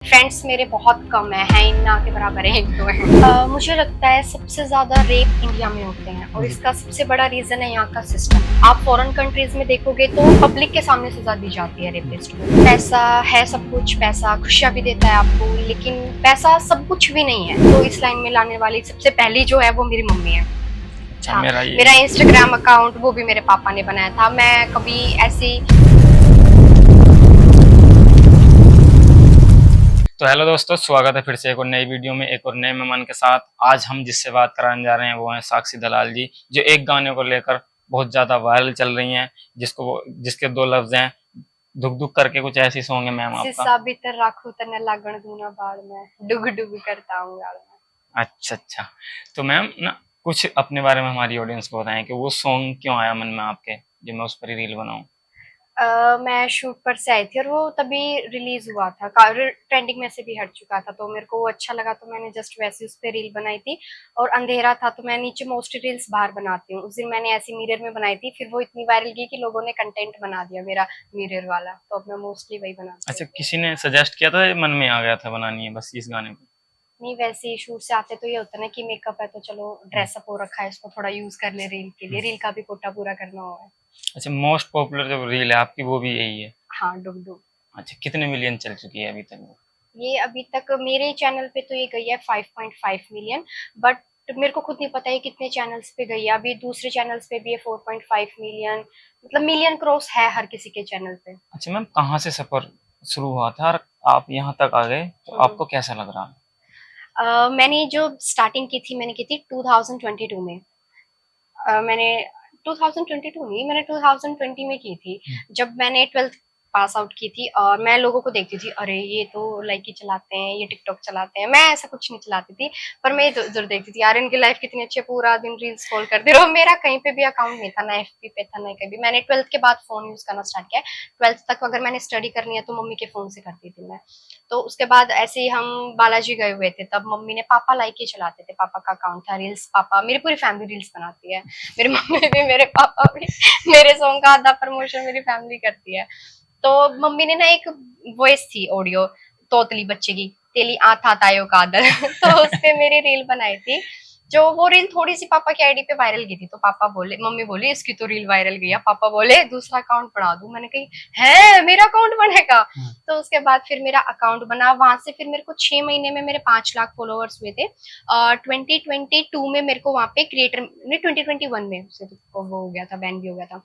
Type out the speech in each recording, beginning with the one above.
Friends मेरे बहुत कम हैं ना के बराबर है, 1-2 हैं। मुझे लगता है सबसे ज़्यादा रेप इंडिया में होते हैं और इसका सबसे बड़ा रीज़न है यहाँ का सिस्टम। आप फॉरेन कंट्रीज़ में देखोगे तो पब्लिक के सामने सज़ा दी जाती है रेपिस्ट को। पैसा है सब कुछ, पैसा खुशियाँ भी देता है आपको, लेकिन पैसा सब कुछ भी नहीं है। तो इस लाइन में लाने वाली सबसे पहली जो है वो मेरी मम्मी है। अच्छा, हाँ, मेरा इंस्टाग्राम अकाउंट वो भी मेरे पापा ने बनाया था। मैं कभी ऐसी तो हेलो दोस्तों, स्वागत है फिर से एक और नई वीडियो में एक और नए मेहमान के साथ। आज हम जिससे बात कराने जा रहे हैं वो हैं साक्षी दलाल जी, जो एक गाने को लेकर बहुत ज्यादा वायरल चल रही हैं, जिसके दो लफ्ज हैं दुख दुख करके। कुछ ऐसी सॉन्ग है मैम आपका? सिसा भीतर राखू तने लागण दूना बाड़ में डुग डुग करता हूँ गाड़ में। अच्छा अच्छा। तो मैम ना कुछ अपने बारे में हमारी ऑडियंस को बताएं कि वो सॉन्ग क्यों आया मन में आपके, जो मैं उस पर ही रील बनाऊं। मैं शूट पर से आई थी और वो तभी रिलीज हुआ था, ट्रेंडिंग में से भी हट चुका था, तो मेरे को वो अच्छा लगा तो मैंने जस्ट वैसे उस पर रील बनाई थी। और अंधेरा था तो मैं नीचे मोस्टली रील्स बाहर बनाती हूँ। उस दिन मैंने ऐसी मिरर में बनाई थी, फिर वो इतनी वायरल गई कि लोगों ने कंटेंट बना दिया मेरा मिरर वाला, तो अब मैं मोस्टली वही बनाती अच्छा, हूँ। किसी ने सजेस्ट किया था या मन में आ गया था बनानी है बस इस गाने को? नहीं, वैसे ही शूट से आते तो ये होता है ना कि मेकअप है तो चलो ड्रेसअप हो रखा है, इसको थोड़ा यूज कर ले रील के लिए, रील का भी कोटा पूरा करना हुआ है। अच्छा, मोस्ट पॉपुलर जो रील है आपकी वो भी यही है? हाँ, डुग डुग। अच्छा, कितने मिलियन चल चुकी है अभी तक वो? ये अभी तक मेरे चैनल पे तो ये गई है 5.5 मिलियन, बट मेरे को खुद नहीं पता है कितने चैनल्स पे गई है। अभी दूसरे चैनल्स पे भी है 4.5 मिलियन, मतलब मिलियन क्रॉस है हर किसी के चैनल पे। अच्छा मैम, कहाँ से सफर शुरू हुआ था और आप यहाँ तक आ गए, तो हम्म। आपको कैसा लग रहा है? मैंने जो स्टार्टिंग की थी मैंने की थी 2022 में। मैंने 2022 नहीं, मैंने 2020 में की थी, जब मैंने 12th पास आउट की थी। और मैं लोगों को देखती थी, अरे ये तो लाइक ही चलाते हैं, ये टिकटॉक चलाते हैं। मैं ऐसा कुछ नहीं चलाती थी, पर मैं इधर देखती थी, यार इनकी लाइफ कितनी अच्छी है, पूरा दिन रील्स स्क्रॉल करते रहो। मेरा कहीं पे भी अकाउंट नहीं था, ना एफबी पे था ना कहीं भी। मैंने 12th के बाद फोन यूज करना स्टार्ट किया। 12th तक अगर मैंने स्टडी करनी है तो मम्मी के फोन से करती थी मैं। तो उसके बाद ऐसे ही हम बालाजी गए हुए थे, तब मम्मी ने, पापा लाइक ही चलाते थे, पापा का अकाउंट था रील्स, पापा मेरी पूरी फैमिली रील्स बनाती है, मेरी मम्मी भी मेरे पापा भी। मेरे सॉन्ग का आधा प्रमोशन मेरी फैमिली करती है। तो मम्मी ने ना एक वॉइस थी ऑडियो, तोतली बच्चे की, तेली आता तायो कादर। तो उस पे मेरी रील बनाई थी। जो वो रील थोड़ी सी पापा की आईडी पे वायरल गई थी, तो पापा बोले, मम्मी बोली इसकी तो रील वायरल गई है, पापा बोले दूसरा अकाउंट बढ़ा दूं। मैंने कही है मेरा अकाउंट बनेगा? तो उसके बाद फिर मेरा अकाउंट बना, वहां से फिर मेरे को 6 महीने में मेरे 5 लाख फॉलोअर्स हुए थे। 2022 में मेरे को वहां पे क्रिएटर ने, 2021 में उसे तो वो हो गया था, बैन भी हो गया था।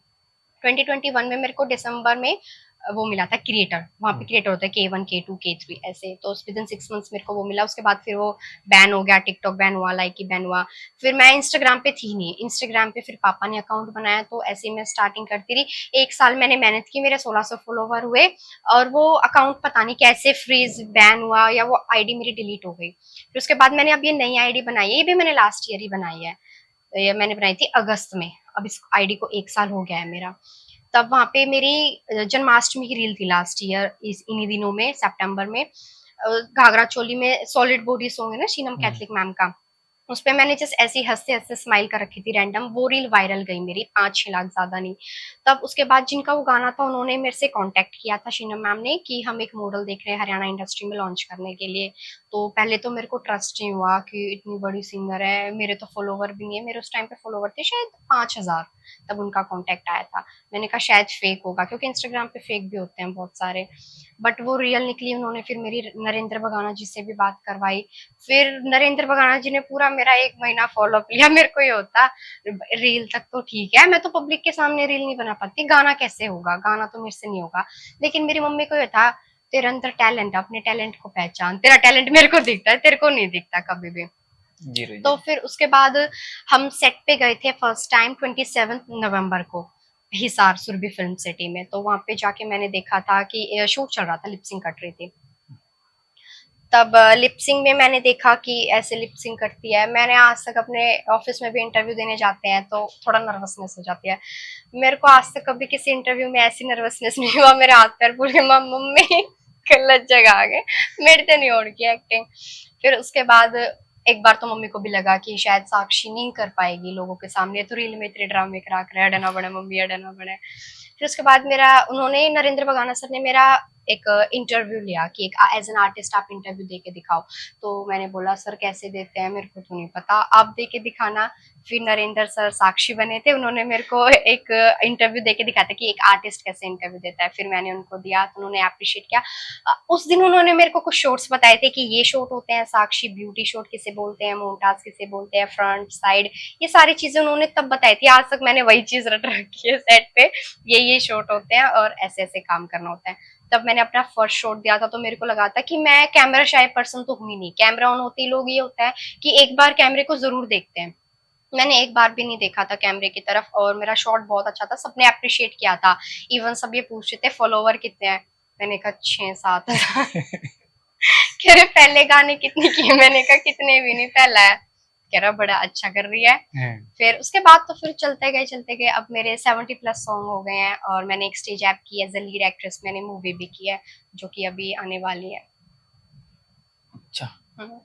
2021 में मेरे को दिसंबर में वो मिला था क्रिएटर, वहाँ पे क्रिएटर होता है K1 K2 K3 ऐसे, तो विद इन 6 मंथ्स मेरे को वो मिला। उसके बाद फिर वो बैन हो गया, टिकटॉक बैन हुआ, लाइक ही बैन हुआ। फिर मैं इंस्टाग्राम पे थी नहीं, इंस्टाग्राम पे फिर पापा ने अकाउंट बनाया, तो ऐसे ही मैं स्टार्टिंग करती रही। 1 साल मैंने मेहनत की, मेरे 1600 फॉलोवर हुए, और वो अकाउंट पता नहीं कैसे फ्रीज बैन हुआ, या वो आईडी मेरी डिलीट हो गई। फिर उसके बाद मैंने अब ये नई आईडी बनाई है, ये भी मैंने लास्ट ईयर ही बनाई है। ये मैंने बनाई थी अगस्त में, अब इस आईडी को 1 साल हो गया है मेरा। तब वहाँ पे मेरी जन्माष्टमी की रील थी लास्ट ईयर, इस इन्हीं दिनों में सितंबर में। घाघरा चोली में सॉलिड बॉडी सॉन्ग है ना शीनम कैथलिक मैम का, उस पे मैंने जस्ट ऐसे ही हँसते-हँसते स्माइल कर रखी थी रैंडम, वो रील वायरल गई मेरी, 5-6 लाख, ज़्यादा नहीं। तब उसके बाद जिनका वो गाना था उन्होंने मेरे से कॉन्टैक्ट किया था शीनम मैम ने, कि हम एक मॉडल देख रहे हैं हरियाणा इंडस्ट्री में लॉन्च करने के लिए। तो पहले तो मेरे को ट्रस्ट नहीं हुआ कि इतनी बड़ी सिंगर है, मेरे तो फॉलोवर भी नहीं है, मेरे उस टाइम पे फॉलोवर थे शायद 5000, तब उनका कॉन्टैक्ट आया था। मैंने कहा शायद फेक होगा, क्योंकि इंस्टाग्राम पे फेक भी होते हैं बहुत सारे, बट वो रियल निकली। उन्होंने फिर मेरी नरेंद्र भगाना जी से भी बात करवाई। फिर नरेंद्र भगाना जी ने पूरा मेरा 1 महीना फॉलो अप लिया। मेरे को ये होता, रील तक तो ठीक है, मैं तो पब्लिक के सामने रील नहीं बना पाती, गाना कैसे होगा, गाना तो मेरे से नहीं होगा। लेकिन मेरी मम्मी को ये था, तेरे अंदर टैलेंट है, अपने टैलेंट को पहचान, तेरा टैलेंट मेरे को दिखता है, तेरे को नहीं दिखता कभी भी। जीरो तो जीरो। फिर उसके बाद हम सेट पे गए थे फर्स्ट टाइम 27 नवंबर को, हिसार सुरभि फिल्म सिटी में। तो वहां पे जाके मैंने देखा था कि शूट चल रहा था, लिपसिंग कट रही थी। तब लिपसिंग में मैंने देखा कि ऐसे लिपसिंग करती है। मैंने आज तक अपने ऑफिस में भी इंटरव्यू देने जाते हैं तो थोड़ा नर्वसनेस हो जाती है। मेरे को आज तक कभी किसी इंटरव्यू में ऐसी नर्वसनेस नहीं हुआ, मेरे हाथ पैर पूरे मम्मी गलत जगह आ गए, मेरे से नहीं हो रही एक्टिंग। फिर उसके बाद एक बार तो मम्मी को भी लगा कि शायद साक्षी नहीं कर पाएगी लोगों के सामने, तो रील में इतने ड्रामे करा कर अडना बने मम्मी, अडना बने। फिर उसके बाद मेरा, उन्होंने, नरेंद्र बगाना सर ने मेरा एक इंटरव्यू लिया कि एक एज एन आर्टिस्ट आप इंटरव्यू दे के दिखाओ। तो मैंने बोला सर कैसे देते हैं, मेरे को तो नहीं पता, आप दे के दिखाना। फिर नरेंद्र सर साक्षी बने थे, उन्होंने मेरे को एक इंटरव्यू दे के दिखाया था कि एक आर्टिस्ट कैसे इंटरव्यू देता है। फिर मैंने उनको दिया तो उन्होंने अप्रिशिएट किया। उस दिन उन्होंने मेरे को कुछ शॉट्स बताए थे कि ये शॉट होते हैं साक्षी ब्यूटी शॉट किसे बोलते हैं, मोन्टाज किसे बोलते हैं, फ्रंट साइड, ये सारी चीजें उन्होंने तब बताई थी। आज तक मैंने वही चीज रट रखी है सेट पे, ये शॉट होते हैं और ऐसे ऐसे काम करना होता है। तब मैंने अपना फर्स्ट शॉट दिया था तो मेरे को लगा था कि मैं कैमरा शाय पर्सन तो हुई नहीं, कैमरा ऑन होते ही लोग ये होता है कि एक बार कैमरे को जरूर देखते हैं। मैंने एक बार भी नहीं देखा था कैमरे की तरफ और मेरा शॉट बहुत अच्छा था, सबने अप्रिशिएट किया था। इवन सब ये पूछ रहे थे फॉलोवर कितने हैं, मैंने कहा 6-7 कह रहे पहले गाने कितने किए, मैंने कहा कितने भी नहीं, पहला है। कह रहा बड़ा अच्छा कर रही है। फिर उसके बाद तो फिर चलते गए अब मेरे 70+ सॉन्ग हो गए हैं और मैंने एक स्टेज ऐप की एज ए लीड एक्ट्रेस, मैंने मूवी भी की है जो कि अभी आने वाली है। अच्छा हम्म।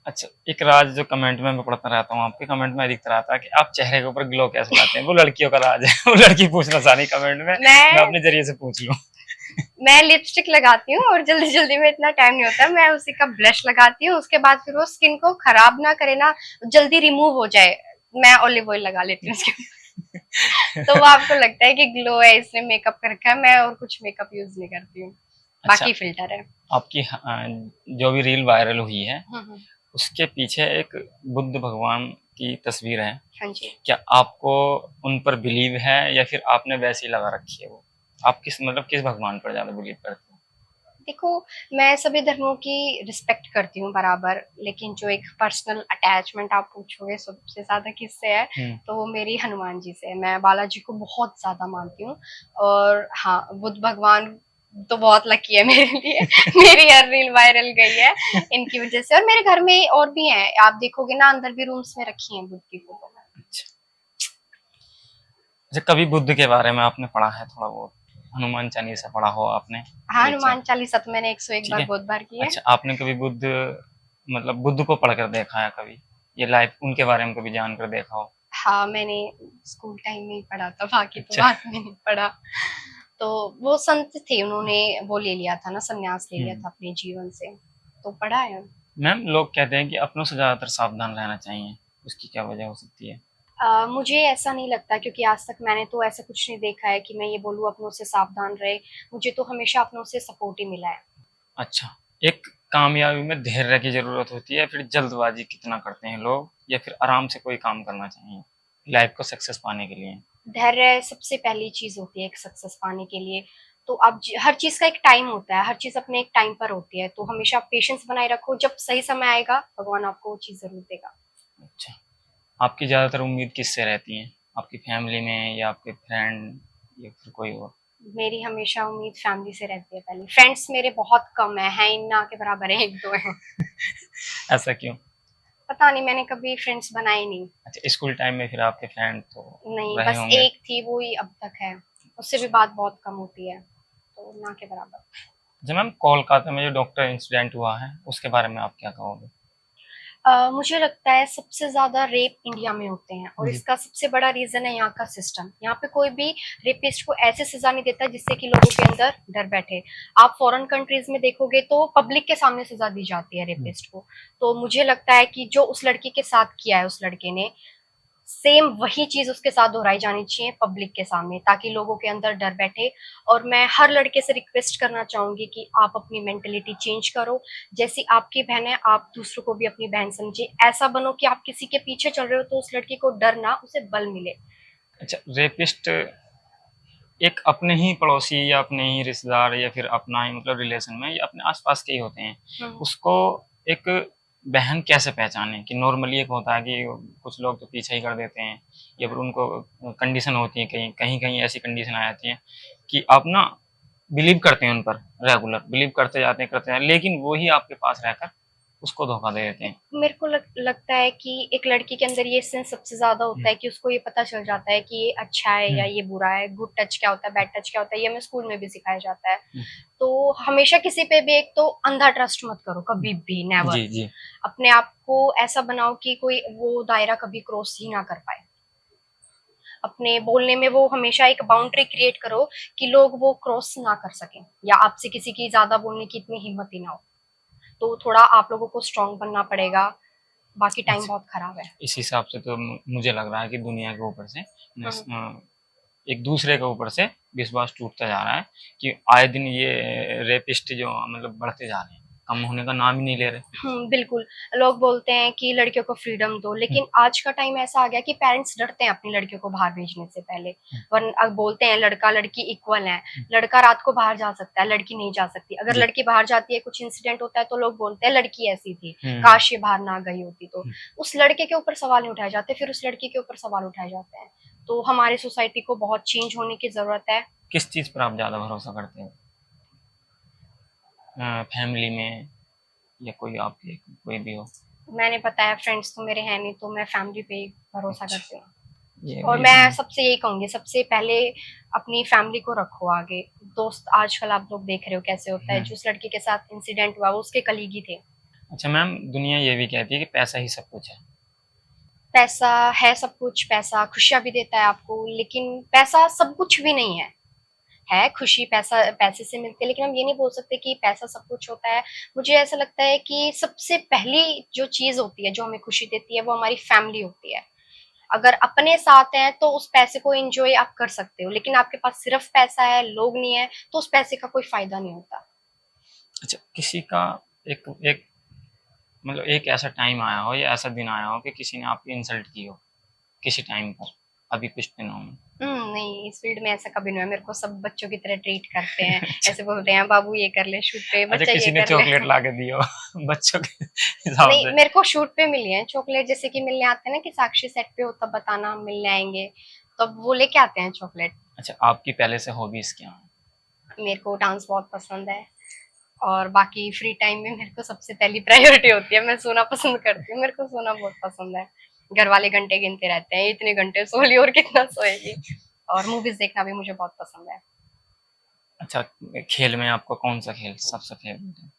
अच्छा, एक राज जो कमेंट में मैं पढ़ता रहता हूँ, आपके कमेंट में दिखता रहता है कि आप चेहरे के ऊपर ग्लो कैसे लाते हैं, वो लड़कियों का राज है। वो लड़की पूछना चाह रही कमेंट में, मैं मैं अपने जरिए से पूछ लूँ। मैं लिपस्टिक लगाती हूँ और जल्दी जल्दी में इतना टाइम नहीं होता, मैं उसी का ब्लश लगाती हूँ, उसके बाद फिर वो स्किन को खराब ना करे ना, जल्दी रिमूव हो जाए, मैं ऑलिव ऑयल लगा लेती हूँ उसके ऊपर। तो वो आपको लगता है कि ग्लो है इसने मेकअप कर रखा है, मैं और कुछ मेकअप यूज नहीं करती हूँ, अच्छा, बाकी फिल्टर है। आपकी जो भी रील वायरल हुई है, हम्म। उसके पीछे एक बुद्ध भगवान की तस्वीर है। हाँ जी। क्या आपको उन पर बिलीव है या फिर आपने वैसे ही लगा रखी है वो? आप किस मतलब किस भगवान पर ज़्यादा बिलीव करते हो? देखो, मैं सभी धर्मों की रिस्पेक्ट करती हूँ बराबर, लेकिन जो एक पर्सनल अटैचमेंट आप पूछोगे सबसे ज्यादा किससे है, तो वो मेरी हनुमान जी से है। मैं बालाजी को बहुत ज्यादा मानती हूँ। और हाँ, बुद्ध भगवान तो बहुत लकी है मेरे लिए। मेरी हर रील वायरल गई है इनकी वजह से, और मेरे घर में और भी हैं, आप देखोगे ना अंदर भी रूम्स में रखी हैं बुद्ध की फोटो। अच्छा। अच्छा, कभी बुद्ध के बारे में आपने पढ़ा है थोड़ा बहुत? हनुमान चालीसा पढ़ा हो आपने? हाँ, ये अच्छा, हनुमान चालीसा तो मैंने 101 ठीक बार है। बहुत बार की है। अच्छा, आपने कभी बुद्ध मतलब बुद्ध को पढ़कर देखा है कभी? ये लाइफ उनके बारे में कभी जानकर देखा हो? हाँ, मैंने स्कूल टाइम में ही पढ़ा था, बाकी तो अच्छा। बाद में नहीं पढ़ा। तो वो संत थे, उन्होंने वो ले लिया था ना, संन्यास ले लिया था अपने जीवन से, तो पढ़ा है। मैम, लोग कहते हैं कि अपनों से ज़्यादातर सावधान रहना चाहिए, उसकी क्या वजह हो सकती है? मुझे ऐसा नहीं लगता, क्योंकि आज तक मैंने तो ऐसा कुछ नहीं देखा है कि मैं ये बोलूँ अपनों से सावधान रहे। मुझे तो हमेशा अपनों से सपोर्ट ही मिला है। अच्छा, एक कामयाबी में धैर्य की ज़रूरत होती है, फिर जल्दबाज़ी कितना करते हैं लोग या फिर आराम से कोई काम करना चाहिए, लाइफ़ को सक्सेस पाने के लिए? धैर्य सबसे पहली चीज होती है एक सक्सेस पाने के लिए। तो अब हर चीज का एक टाइम होता है, हर चीज अपने एक टाइम पर होती है, तो हमेशा पेशेंस बनाए रखो, जब सही समय आएगा भगवान आपको वो चीज जरूर देगा। अच्छा, आपकी ज़्यादातर उम्मीद किससे रहती है? आपकी फैमिली में या आपके फ्रेंड या फिर कोई और? मेरी हमेशा उम्मीद फैमिली से रहती है पहले। फ्रेंड्स मेरे बहुत कम है ही ना के बराबर है, 1-2 हैं। ऐसा क्यों? पता नहीं, मैंने कभी फ्रेंड्स बनाए नहीं। अच्छा, स्कूल टाइम में फिर आपके फ्रेंड तो नहीं, रहे बस होंगे? एक थी, वो ही अब तक है। उससे भी बात बहुत कम होती है, तो ना के बराबर। अच्छा मैम, कोलकाता में जो डॉक्टर इंसिडेंट हुआ है, उसके बारे में आप क्या कहोगे? मुझे लगता है सबसे ज्यादा रेप इंडिया में होते हैं और जी। इसका सबसे बड़ा रीजन है यहाँ का सिस्टम। यहाँ पे कोई भी रेपिस्ट को ऐसे सजा नहीं देता जिससे कि लोगों के अंदर डर बैठे। आप फॉरेन कंट्रीज में देखोगे तो पब्लिक के सामने सजा दी जाती है रेपिस्ट को। तो मुझे लगता है कि जो उस लड़की के साथ किया है उस लड़के ने, सेम वही चीज उसके साथ दोहराई जानी चाहिए पब्लिक के सामने, ताकि लोगों के अंदर डर बैठे। और मैं हर लड़के से रिक्वेस्ट करना चाहूंगी कि आप अपनी मेंटेलिटी चेंज करो। जैसी आपकी बहन है, आप दूसरों को भी अपनी बहन समझे। ऐसा बनो कि आप किसी के पीछे चल रहे हो तो उस लड़की को डर ना, उसे बल मिले। अच्छा, रेपिस्ट एक अपने ही पड़ोसी या अपने ही रिश्तेदार या फिर अपना ही मतलब रिलेशन में या अपने आसपास के ही होते हैं, हम्म। उसको एक बहन कैसे पहचाने? कि नॉर्मली एक होता है कि कुछ लोग तो पीछे ही कर देते हैं या फिर उनको कंडीशन होती है, कहीं कहीं कहीं ऐसी कंडीशन आ जाती है कि आप ना बिलीव करते हैं उन पर, रेगुलर बिलीव करते हैं लेकिन वो ही आपके पास रहकर उसको धोखा दे देते हैं। मेरे को लगता है कि एक लड़की के अंदर ये सेंस सबसे ज्यादा होता है कि उसको ये पता चल जाता है कि ये अच्छा है या ये बुरा है, गुड टच क्या होता है, बैड टच क्या होता है, ये हमें स्कूल में भी सिखाया जाता है। तो हमेशा किसी पे भी एक तो अंधा ट्रस्ट मत करो कभी भी, नेवर। जी जी। अपने आप को ऐसा बनाओ कि कोई वो दायरा कभी क्रॉस ही ना कर पाए। अपने बोलने में वो हमेशा एक बाउंड्री क्रिएट करो कि लोग वो क्रॉस ना कर सकें, या आपसे किसी की ज्यादा बोलने की इतनी हिम्मत ही ना हो। तो थोड़ा आप लोगों को स्ट्रांग बनना पड़ेगा, बाकी टाइम अच्छा, बहुत खराब है। इस हिसाब से तो मुझे लग रहा है कि दुनिया के ऊपर से हम्म। एक दूसरे के ऊपर से विश्वास टूटता जा रहा है कि आए दिन ये रेपिस्ट जो मतलब बढ़ते जा रहे हैं, कम होने का नाम ही नहीं ले रहे। बिल्कुल। लोग बोलते हैं कि लड़कियों को फ्रीडम दो, हम्म, लेकिन आज का टाइम ऐसा आ गया कि पेरेंट्स डरते हैं अपनी लड़कियों को बाहर भेजने से पहले। वरना अब बोलते हैं लड़का लड़की इक्वल है, लड़का रात को बाहर जा सकता है, लड़की नहीं जा सकती। अगर जी। लड़की बाहर जाती है, कुछ इंसिडेंट होता है, तो लोग बोलते हैं लड़की ऐसी थी, हम्म, काश ये बाहर ना गई होती। तो उस लड़के के ऊपर सवाल नहीं उठाए जाते, फिर उस लड़की के ऊपर सवाल उठाए जाते हैं। तो हमारी सोसाइटी को बहुत चेंज होने की जरूरत है। किस चीज पर आप ज्यादा भरोसा करते हैं, फैमिली में या कोई आपके कोई भी हो? मैंने बताया फ्रेंड्स तो मेरे हैं नहीं, तो मैं फैमिली पे ही भरोसा अच्छा, करती हूँ। ये और भी मैं सबसे यही कहूंगी, सबसे पहले अपनी फैमिली को रखो आगे। दोस्त आजकल आप लोग देख रहे हो कैसे होता है, जिस लड़के के साथ इंसिडेंट हुआ वो उसके कलीग ही थे। अच्छा मैम, दुनिया ये भी कहती है कि पैसा ही सब कुछ है। पैसा है सब कुछ, पैसा खुशियां भी देता है आपको, लेकिन पैसा सब कुछ भी नहीं है। है खुशी पैसा, पैसे से मिलती है, लेकिन हम ये नहीं बोल सकते कि पैसा सब कुछ होता है। मुझे ऐसा लगता है कि सबसे पहली जो चीज होती है जो हमें खुशी देती है वो हमारी फैमिली होती है। अगर अपने साथ हैं तो उस पैसे को एंजॉय आप कर सकते हो, लेकिन आपके पास सिर्फ पैसा है, लोग नहीं है, तो उस पैसे का कोई फायदा नहीं होता। अच्छा, किसी का एक एक मतलब एक ऐसा टाइम आया हो या ऐसा दिन आया हो कि किसी ने आपकी इंसल्ट की हो किसी टाइम पर, अभी कुछ दिनों में? नहीं, इस फील्ड में ऐसा कभी नहीं हुआ। मेरे को सब बच्चों की तरह ट्रीट करते हैं। अच्छा। ऐसे बोलते हैं बाबू ये कर ले शूट पे, अच्छा, बच्चा ये किसी ने कर ले। चॉकलेट ला के दी हो बच्चों के हिसाब नहीं, से? मेरे को शूट पे मिली है चॉकलेट, जैसे कि मिलने आते हैं ना कि साक्षी सेट पे हो तब बताना हम मिलने आएंगे, तब वो लेके आते हैं चॉकलेट। अच्छा, आपकी पहले से हॉबीज क्या है? मेरे को डांस बहुत पसंद है, और बाकी फ्री टाइम में मेरे को सबसे पहली प्रायोरिटी होती है, मैं सोना पसंद करती हूँ। मेरे को सोना बहुत पसंद है। घर वाले घंटे गिनते रहते हैं, इतने घंटे सो ली और कितना सोएगी। और मूवीज देखना भी मुझे बहुत पसंद है। अच्छा, खेल में आपका कौन सा खेल सबसे फेवरेट है?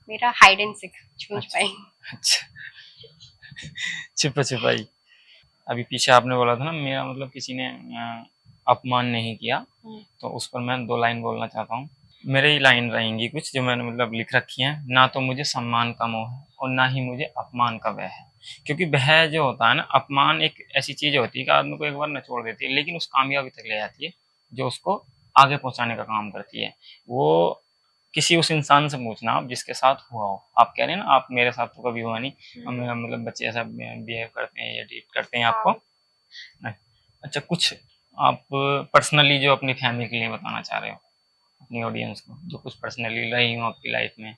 मेरा हाइड एंड सीक, छुपन अच्छा। छुपाई। अच्छा, छुपा छुपाई। अभी पीछे आपने बोला था ना, मेरा मतलब किसी ने अपमान नहीं किया, तो उस पर मैं दो लाइन बोलना चाहता हूँ। मेरी ही लाइन रहेंगी कुछ जो मैंने मतलब लिख रखी हैं। ना तो मुझे सम्मान का मोह है और ना ही मुझे अपमान का भय है। क्योंकि भय जो होता है ना, अपमान एक ऐसी चीज होती है कि आदमी को एक बार नचोड़ देती है, लेकिन उस कामयाबी तक ले जाती है जो उसको आगे पहुंचाने का काम करती है। वो किसी उस इंसान से पूछना आप जिसके साथ हुआ हो। आप कह रहे हैं ना आप मेरे साथ तो कभी हुआ नहीं, मतलब बच्चे ऐसा बिहेव करते हैं या ट्रीट करते हैं आपको। हाँ। अच्छा, कुछ आप पर्सनली जो अपनी फैमिली के लिए बताना चाह रहे हो अपनी ऑडियंस को, जो कुछ पर्सनली रही हो आपकी लाइफ में,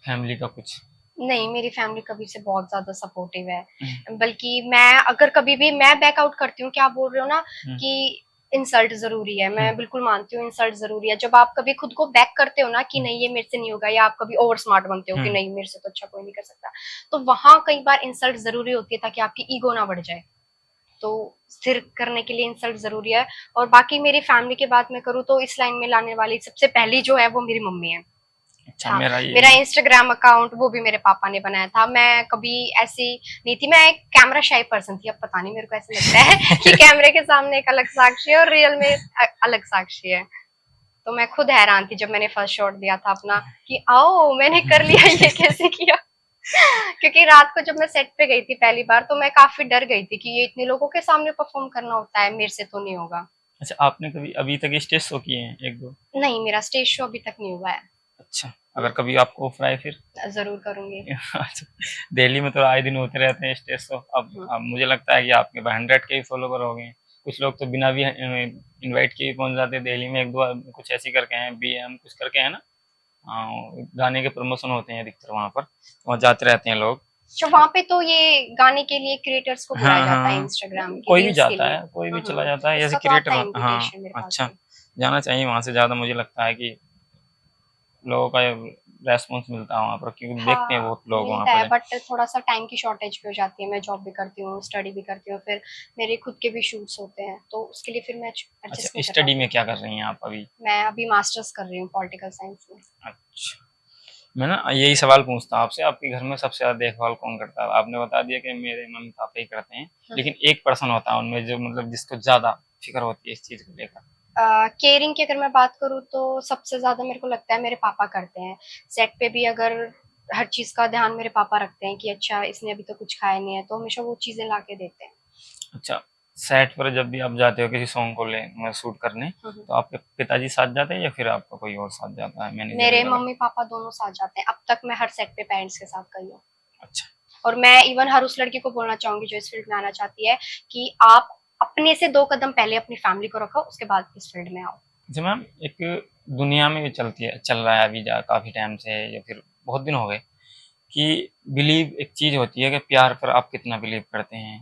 फैमिली का कुछ? नहीं, मेरी फैमिली कभी से बहुत ज्यादा सपोर्टिव हम्म, है। बल्कि मैं अगर कभी भी मैं बैक आउट करती हूँ, क्या आप बोल रहे हो ना हम्म, कि इंसल्ट जरूरी है, मैं हम्म, बिल्कुल मानती हूँ इंसल्ट जरूरी है। जब आप कभी खुद को बैक करते हो ना कि नहीं ये मेरे से नहीं होगा, या आप कभी ओवर स्मार्ट बनते हो कि हम्म। नहीं मेरे से तो अच्छा कोई नहीं कर सकता, तो वहां कई बार इंसल्ट जरूरी होती है ताकि आपकी ईगो ना बढ़ जाए। तो स्थिर करने के लिए इंसल्ट जरूरी है। और बाकी मेरी फैमिली की बात मैं करूँ तो इस लाइन में लाने वाली सबसे पहली जो है वो मेरी मम्मी है। अच्छा, हाँ, मेरा ये मेरा इंस्टाग्राम अकाउंट वो भी मेरे पापा ने बनाया था। मैं कभी ऐसी नहीं थी, मैं एक कैमरा शाई पर्सन थी। अब पता नहीं मेरे को ऐसा लगता है कि कैमरे के सामने एक अलग साक्षी है और रियल में अलग साक्षी है। तो मैं खुद हैरान थी जब मैंने फर्स्ट शॉट दिया था अपना कि आओ मैंने कर लिया, ये कैसे किया। क्योंकि रात को जब मैं सेट पे गई थी पहली बार तो मैं काफी डर गई थी कि ये इतने लोगों के सामने परफॉर्म करना होता है, मेरे से तो नहीं होगा। अच्छा, आपने कभी अभी तक स्टेज शो किए हैं एक दो? नहीं, मेरा स्टेज शो अभी तक नहीं हुआ है। अच्छा, अगर कभी आपको ऑफर आए फिर? जरूर करूंगी। अच्छा, दिल्ली में तो आए दिन होते रहते हैं स्टेज शो। अब मुझे लगता है कि आपके 100 के ही फॉलोवर हो गए हैं। कुछ लोग तो बिना भी इनवाइट किए पहुंच जाते हैं दिल्ली में। एक दो कुछ ऐसी करके हैं, बीएम कुछ करके है ना, गाने के प्रमोशन होते हैं अधिकतर वहाँ पर, वहाँ जाते रहते हैं लोग। अच्छा, वहां पे तो ये गाने के लिए क्रिएटर्स को बुलाया हाँ जाता है हाँ, इंस्टाग्राम की कोई भी रील्स के जाता लिए। है, कोई भी चला जाता है, जैसे उसका तो आता क्रिएटर है होता। हाँ। इनविटेशन मेरे पास अच्छा, भी। जाना चाहिए वहाँ से ज़्यादा, मुझे लगता है कि लोगों का रेस्पॉन्स मिलता है वहाँ पर, क्योंकि देखते हैं हाँ, बहुत लोग वहाँ मिलता है पर। बट थोड़ा सा टाइम की शॉर्टेज भी हो जाती है। मैं जॉब भी करती हूँ, स्टडी भी करती हूँ, फिर मेरे खुद के भी शूट्स होते हैं, तो उसके लिए फिर मैं एडजस्ट अच्छा, नहीं कर स्टडी पाती। में क्या कर रही हैं आप अभी? मैं अभी मास्टर्स कर रही हूँ पॉलिटिकल साइंस में। अच्छा, मैं ना यही सवाल पूछता आपसे, आपके घर में सबसे ज़्यादा देखभाल कौन करता है? आपने बता दिया कि मेरे मम्मी-पापा ही करते हैं, लेकिन एक पर्सन होता है उनमें जो मतलब जिसको ज़्यादा फ़िक्र होती है इस चीज़ को लेकर। केयरिंग की अगर मैं बात करूँ तो सबसे ज़्यादा मेरे को लगता है मेरे पापा करते हैं। सेट पे भी अगर हर चीज़ का ध्यान मेरे पापा रखते हैं कि अच्छा इसने अभी तो कुछ खाया नहीं है, तो हमेशा वो चीज़ें ला के देते हैं। अच्छा, सेट पर जब भी आप जाते हो किसी सॉन्ग को शूट करने, हुँ, हुँ। तो आपके पिताजी साथ जाते हैं या फिर आपका कोई और साथ जाता है, मैनेजर मेरे वगैरह? मम्मी-पापा दोनों साथ जाते हैं। अब तक मैं हर सेट पे पेरेंट्स के साथ गई हूँ। अच्छा। और मैं इवन हर उस लड़की को बोलना चाहूँगी जो इस फील्ड में आना चाहती है कि आप अपने से 2 कदम पहले अपनी फैमिली को रखो, उसके बाद इस फील्ड में आओ। अच्छा मैम, एक दुनिया में भी चल रहा है अभी जा काफ़ी टाइम से या फिर बहुत दिन हो गए कि बिलीव एक चीज़ होती है कि प्यार पर आप कितना बिलीव करते हैं।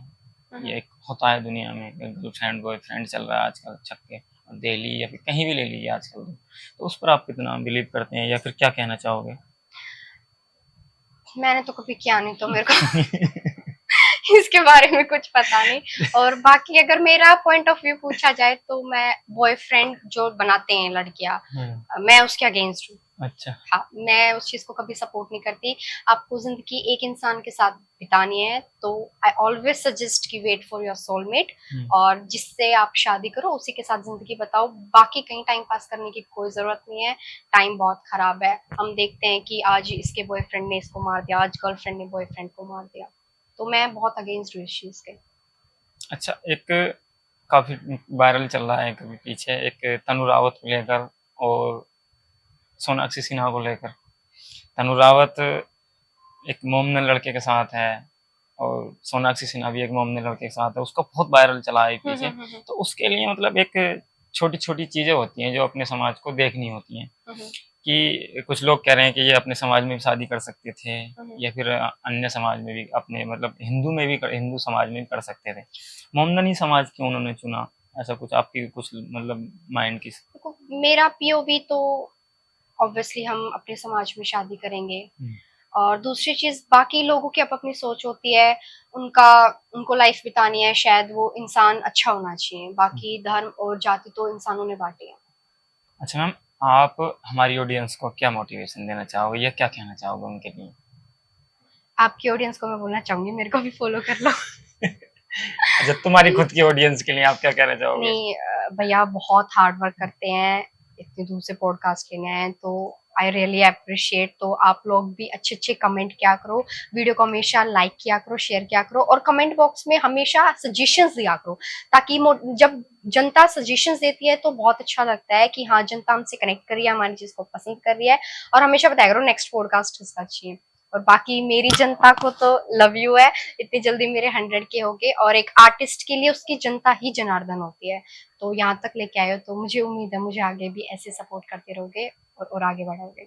हुँ, ये हुँ। एक होता है दुनिया में, गर्लफ्रेंड बॉयफ्रेंड चल रहा है आजकल छक्के और दिल्ली या फिर कहीं भी ले लीजिए आजकल तो उस पर आप कितना बिलीव करते हैं या फिर क्या कहना चाहोगे? मैंने तो कभी किया नहीं तो मेरे को इसके बारे में कुछ पता नहीं। और बाकी अगर मेरा पॉइंट ऑफ व्यू पूछा जाए तो मैं बॉयफ्रेंड जो बनाते हैं लड़कियां, हम्म, मैं उसके अगेंस्ट हूँ। अच्छा। हाँ, मैं उस चीज को कभी सपोर्ट नहीं करती। आपको जिंदगी एक इंसान के साथ बितानी है तो आई ऑलवेज सजेस्ट कि वेट फॉर योर सोलमेट, हम्म, और जिससे आप शादी करो उसी के साथ जिंदगी बताओ। बाकी कहीं टाइम पास करने की कोई जरूरत नहीं है। टाइम बहुत खराब है। हम देखते हैं कि आज इसके बॉयफ्रेंड ने इसको मार दिया, आज गर्लफ्रेंड ने बॉयफ्रेंड को मार दिया। तो मैं बहुत अगेंस्ट हूँ इस चीज के। अच्छा, एक काफ़ी वायरल चल रहा है कभी पीछे एक तनु रावत को लेकर और सोनाक्षी सिन्हा को लेकर। तनु रावत एक मोमडन लड़के के साथ है और सोनाक्षी सिन्हा भी एक मोमडन लड़के के साथ है, उसका बहुत वायरल चला है पीछे। हम्म। तो उसके लिए मतलब एक छोटी-छोटी चीज़ें होती हैं जो अपने समाज को देखनी होती हैं, हम्म। कि कुछ लोग कह रहे हैं कि ये अपने समाज में भी शादी कर सकते थे हम्म। या फिर अन्य समाज में भी अपने मतलब हिंदू समाज में भी कर सकते थे। मोमडन ही समाज क्यों उन्होंने चुना? ऐसा कुछ आपकी कुछ मतलब माइंड की देखो, मेरा पीओवी तो ऑब्वियसली हम अपने समाज में शादी करेंगे। हुँ, और दूसरी चीज, बाकी लोगों की अपनी सोच होती है। उनका उनको लाइफ बितानी है, शायद वो इंसान अच्छा होना चाहिए। हुँ। बाकी धर्म और जाति तो इंसानों ने बांटी है। अच्छा मैम, आप हमारी ऑडियंस को क्या मोटिवेशन देना चाहोगे या क्या कहना चाहोगे उनके लिए? आपकी ऑडियंस को मैं बोलना चाहूंगी मेरे को भी फॉलो कर लो। अच्छा, तुम्हारी खुद की ऑडियंस के लिए आप क्या कहना चाहोगे? नहीं, भैया बहुत हार्ड वर्क करते हैं, इतनी दूर से पॉडकास्ट लेने आए हैं, तो आई रियली अप्रिशिएट। तो आप लोग भी अच्छे अच्छे कमेंट किया करो, वीडियो को हमेशा लाइक किया करो, शेयर किया करो, और कमेंट बॉक्स में हमेशा सजेशंस दिया करो। ताकि जब जनता सजेशंस देती है तो बहुत अच्छा लगता है कि हाँ, जनता हमसे कनेक्ट कर रही है, हमारी चीज को पसंद कर रही है। और हमेशा बताया करो नेक्स्ट पॉडकास्ट किसका चाहिए। और बाकी मेरी जनता को तो लव यू है। इतनी जल्दी मेरे 100 के हो गए, और एक आर्टिस्ट के लिए उसकी जनता ही जनार्दन होती है। तो यहाँ तक लेके आए हो तो मुझे उम्मीद है मुझे आगे भी ऐसे सपोर्ट करते रहोगे और आगे बढ़ोगे।